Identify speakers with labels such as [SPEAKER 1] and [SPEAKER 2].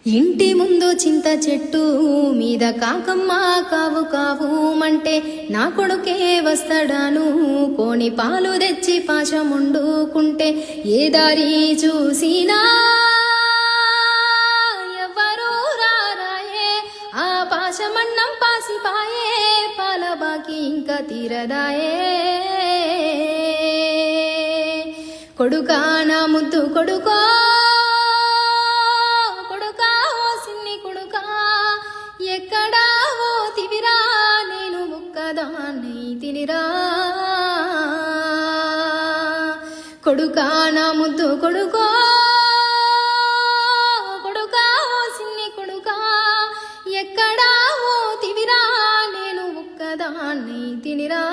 [SPEAKER 1] ఇంటి ముందు చింత చెట్టు మీద కాకమ్మ కావు కావు మంటే నా కొడుకే వస్తాడాను కోని పాలు తెచ్చి పాశముండుకుంటే ఏ దారి చూసినా ఎవ్వరూ రారాయే ఆ పాశమన్నం పాసిపాయే పాల బాకి ఇంకా తీరదాయే కొడుకా నా ముద్దు కొడుకో ఎక్కడా ఓతివిరా నేను ముక్కదాన్ని తినిరా కొడుకా నా ముద్దు కొడుకో కొడుకా సిన్ని కొడుకా ఎక్కడా ఓతివిరా నేను ముక్కదాన్ని తినిరా